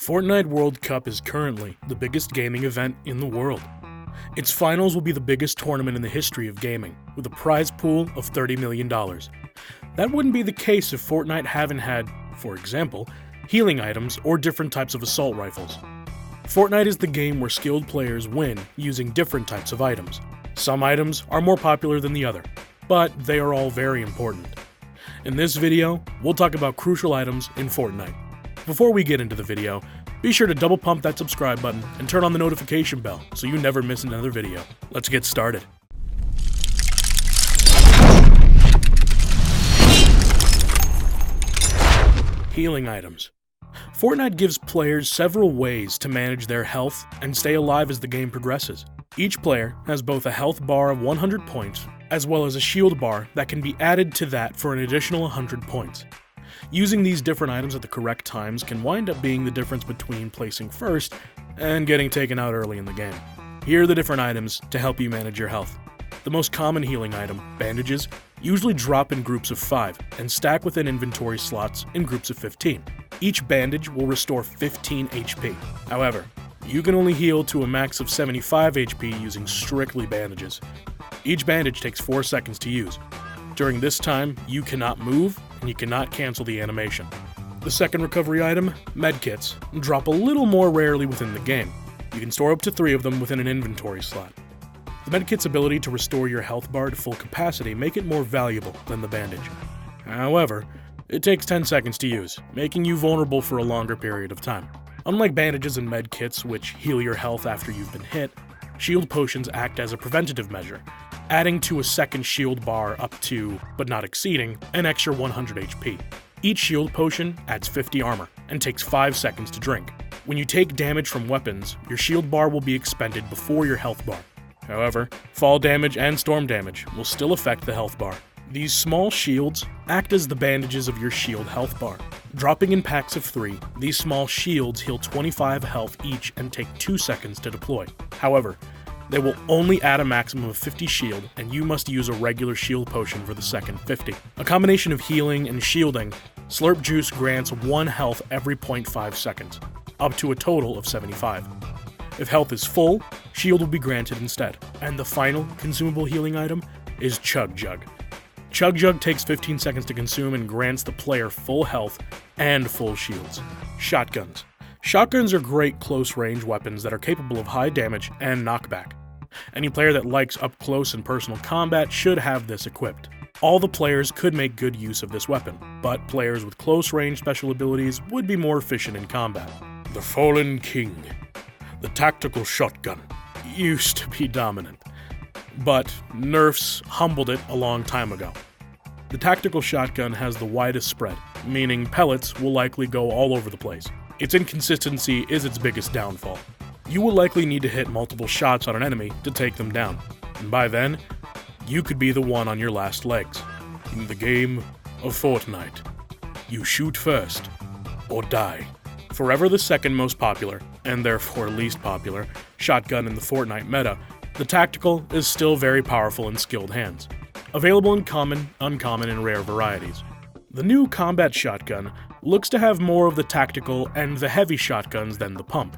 Fortnite World Cup is currently the biggest gaming event in the world. Its finals will be the biggest tournament in the history of gaming, with a prize pool of $30 million. That wouldn't be the case if Fortnite hadn't had, for example, healing items or different types of assault rifles. Fortnite is the game where skilled players win using different types of items. Some items are more popular than the other, but they are all very important. In this video, we'll talk about crucial items in Fortnite. Before we get into the video, be sure to double pump that subscribe button and turn on the notification bell so you never miss another video. Let's get started. Healing items. Fortnite gives players several ways to manage their health and stay alive as the game progresses. Each player has both a health bar of 100 points, as well as a shield bar that can be added to that for an additional 100 points. Using these different items at the correct times can wind up being the difference between placing first and getting taken out early in the game. Here are the different items to help you manage your health. The most common healing item, bandages, usually drop in groups of 5 and stack within inventory slots in groups of 15. Each bandage will restore 15 HP. However, you can only heal to a max of 75 HP using strictly bandages. Each bandage takes 4 seconds to use. During this time, you cannot move and you cannot cancel the animation. The second recovery item, medkits, drop a little more rarely within the game. You can store up to 3 of them within an inventory slot. The medkit's ability to restore your health bar to full capacity make it more valuable than the bandage. However, it takes 10 seconds to use, making you vulnerable for a longer period of time. Unlike bandages and medkits, which heal your health after you've been hit, shield potions act as a preventative measure, adding to a second shield bar up to, but not exceeding, an extra 100 HP. Each shield potion adds 50 armor, and takes 5 seconds to drink. When you take damage from weapons, your shield bar will be expended before your health bar. However, fall damage and storm damage will still affect the health bar. These small shields act as the bandages of your shield health bar. Dropping in packs of 3, these small shields heal 25 health each and take 2 seconds to deploy. However, they will only add a maximum of 50 shield, and you must use a regular shield potion for the second 50. A combination of healing and shielding, Slurp Juice grants 1 health every 0.5 seconds, up to a total of 75. If health is full, shield will be granted instead. And the final consumable healing item is Chug Jug. Chug Jug takes 15 seconds to consume and grants the player full health and full shields. Shotguns. Shotguns are great close-range weapons that are capable of high damage and knockback. Any player that likes up-close and personal combat should have this equipped. All the players could make good use of this weapon, but players with close-range special abilities would be more efficient in combat. The Fallen King. The tactical shotgun used to be dominant, but nerfs humbled it a long time ago. The tactical shotgun has the widest spread, meaning pellets will likely go all over the place. Its inconsistency is its biggest downfall. You will likely need to hit multiple shots on an enemy to take them down, and by then, you could be the one on your last legs. In the game of Fortnite, you shoot first, or die. Forever the second most popular, and therefore least popular, shotgun in the Fortnite meta, the tactical is still very powerful in skilled hands. Available in common, uncommon, and rare varieties. The new combat shotgun looks to have more of the tactical and the heavy shotguns than the pump.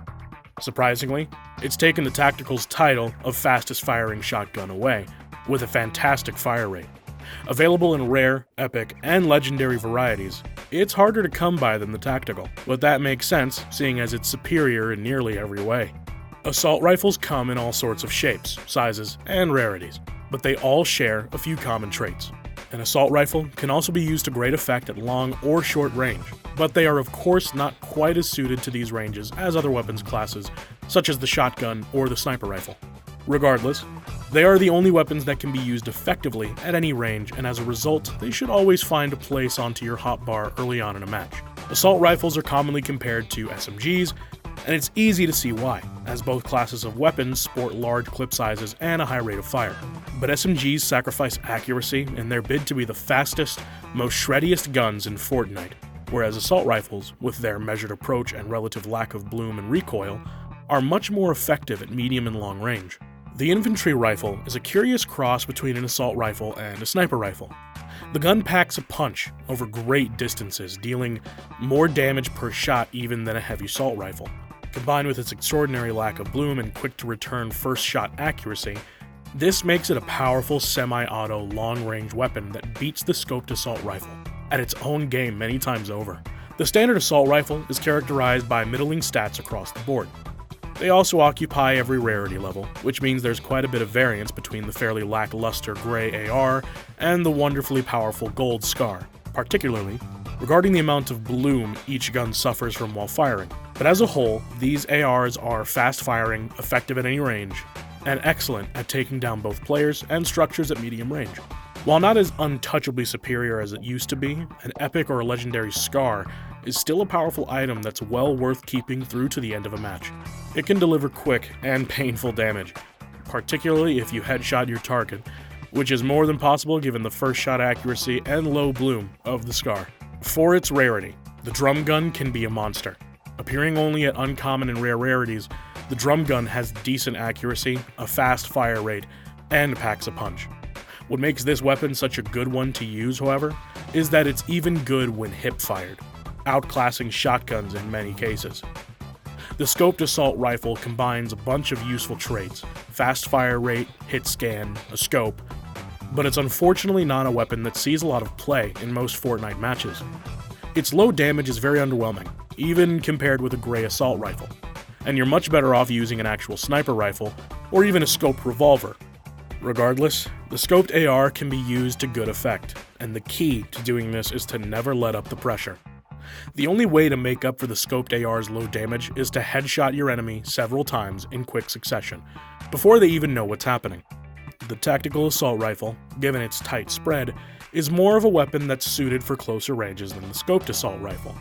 Surprisingly, it's taken the tactical's title of fastest firing shotgun away, with a fantastic fire rate. Available in rare, epic, and legendary varieties, it's harder to come by than the tactical, but that makes sense seeing as it's superior in nearly every way. Assault rifles come in all sorts of shapes, sizes, and rarities, but they all share a few common traits. An assault rifle can also be used to great effect at long or short range, but they are of course not quite as suited to these ranges as other weapons classes, such as the shotgun or the sniper rifle. Regardless, they are the only weapons that can be used effectively at any range, and as a result, they should always find a place onto your hotbar early on in a match. Assault rifles are commonly compared to SMGs, and it's easy to see why, as both classes of weapons sport large clip sizes and a high rate of fire. But SMGs sacrifice accuracy in their bid to be the fastest, most shreddiest guns in Fortnite, whereas assault rifles, with their measured approach and relative lack of bloom and recoil, are much more effective at medium and long range. The infantry rifle is a curious cross between an assault rifle and a sniper rifle. The gun packs a punch over great distances, dealing more damage per shot even than a heavy assault rifle. Combined with its extraordinary lack of bloom and quick-to-return first-shot accuracy, this makes it a powerful semi-auto long-range weapon that beats the scoped assault rifle at its own game many times over. The standard assault rifle is characterized by middling stats across the board. They also occupy every rarity level, which means there's quite a bit of variance between the fairly lackluster gray AR and the wonderfully powerful gold SCAR, particularly regarding the amount of bloom each gun suffers from while firing. But as a whole, these ARs are fast-firing, effective at any range, and excellent at taking down both players and structures at medium range. While not as untouchably superior as it used to be, an epic or a legendary SCAR is still a powerful item that's well worth keeping through to the end of a match. It can deliver quick and painful damage, particularly if you headshot your target, which is more than possible given the first shot accuracy and low bloom of the SCAR. For its rarity, the drum gun can be a monster. Appearing only at uncommon and rare rarities, the drum gun has decent accuracy, a fast fire rate, and packs a punch. What makes this weapon such a good one to use, however, is that it's even good when hip-fired, outclassing shotguns in many cases. The scoped assault rifle combines a bunch of useful traits: fast fire rate, hit scan, a scope, but it's unfortunately not a weapon that sees a lot of play in most FORTNITE matches. Its low damage is very underwhelming, even compared with a gray assault rifle, and you're much better off using an actual sniper rifle or even a scoped revolver. Regardless, the scoped AR can be used to good effect, and the key to doing this is to never let up the pressure. The only way to make up for the scoped AR's low damage is to headshot your enemy several times in quick succession, before they even know what's happening. The tactical assault rifle, given its tight spread, is more of a weapon that's suited for closer ranges than the scoped assault rifle.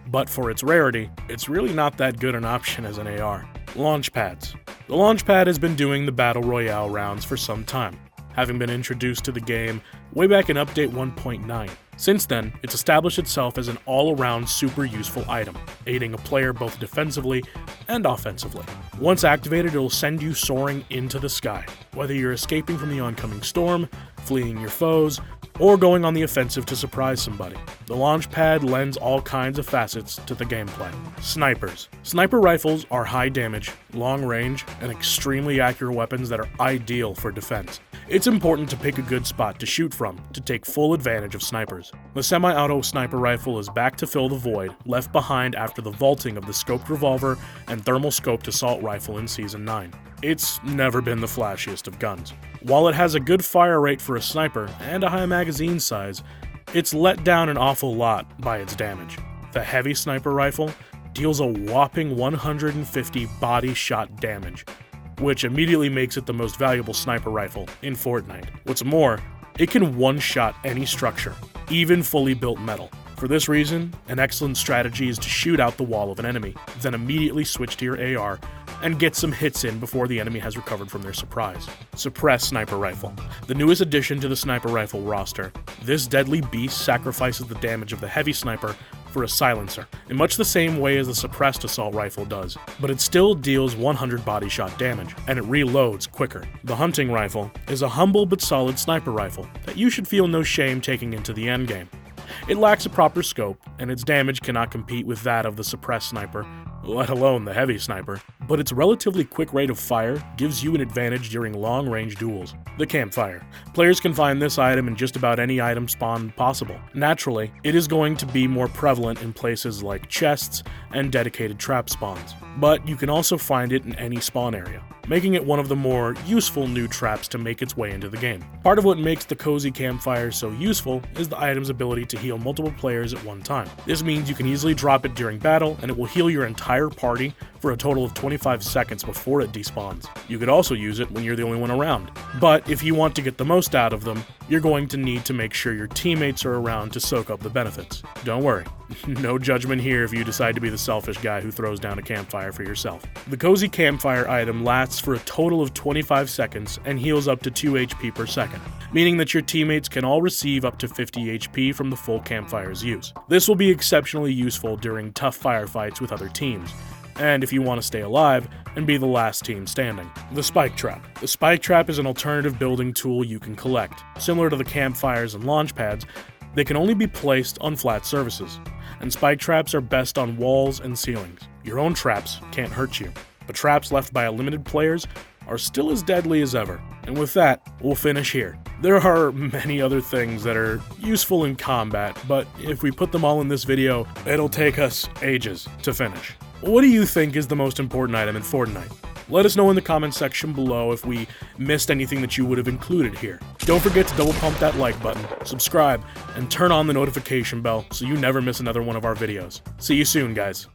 But for its rarity, it's really not that good an option as an AR. Launch pads. The launch pad has been doing the Battle Royale rounds for some time, having been introduced to the game way back in Update 1.9. Since then, it's established itself as an all-around super useful item, aiding a player both defensively and offensively. Once activated, it'll send you soaring into the sky, whether you're escaping from the oncoming storm, fleeing your foes, or going on the offensive to surprise somebody. The launch pad lends all kinds of facets to the gameplay. Snipers. Sniper rifles are high damage, long range, and extremely accurate weapons that are ideal for defense. It's important to pick a good spot to shoot from to take full advantage of snipers. The semi-auto sniper rifle is back to fill the void left behind after the vaulting of the scoped revolver and thermal scoped assault rifle in Season 9. It's never been the flashiest of guns. While it has a good fire rate for a sniper and a high magazine size, it's let down an awful lot by its damage. The heavy sniper rifle deals a whopping 150 body shot damage, which immediately makes it the most valuable sniper rifle in FORTNITE. What's more, it can one-shot any structure, even fully built metal. For this reason, an excellent strategy is to shoot out the wall of an enemy, then immediately switch to your AR and get some hits in before the enemy has recovered from their surprise. Suppress Sniper Rifle. The newest addition to the sniper rifle roster, this deadly beast sacrifices the damage of the heavy sniper for a silencer, in much the same way as the suppressed assault rifle does, but it still deals 100 body shot damage, and it reloads quicker. The hunting rifle is a humble but solid sniper rifle that you should feel no shame taking into the endgame. It lacks a proper scope, and its damage cannot compete with that of the suppressed sniper, let alone the heavy sniper, but its relatively quick rate of fire gives you an advantage during long-range duels. The campfire. Players can find this item in just about any item spawn possible. Naturally, it is going to be more prevalent in places like chests and dedicated trap spawns, but you can also find it in any spawn area, making it one of the more useful new traps to make its way into the game. Part of what makes the cozy campfire so useful is the item's ability to heal multiple players at one time. This means you can easily drop it during battle, and it will heal your entire party for a total of 25 seconds before it despawns. You could also use it when you're the only one around, but if you want to get the most out of them, you're going to need to make sure your teammates are around to soak up the benefits. Don't worry, no judgment here if you decide to be the selfish guy who throws down a campfire for yourself. The cozy campfire item lasts for a total of 25 seconds and heals up to 2 HP per second, meaning that your teammates can all receive up to 50 HP from the full campfire's use. This will be exceptionally useful during tough firefights with other teams, and if you want to stay alive and be the last team standing. The Spike Trap. The Spike Trap is an alternative building tool you can collect. Similar to the campfires and launch pads, they can only be placed on flat surfaces, and spike traps are best on walls and ceilings. Your own traps can't hurt you, but traps left by limited players are still as deadly as ever. And with that, we'll finish here. There are many other things that are useful in combat, but if we put them all in this video, it'll take us ages to finish. What do you think is the most important item in Fortnite? Let us know in the comments section below if we missed anything that you would have included here. Don't forget to double pump that like button, subscribe, and turn on the notification bell so you never miss another one of our videos. See you soon, guys.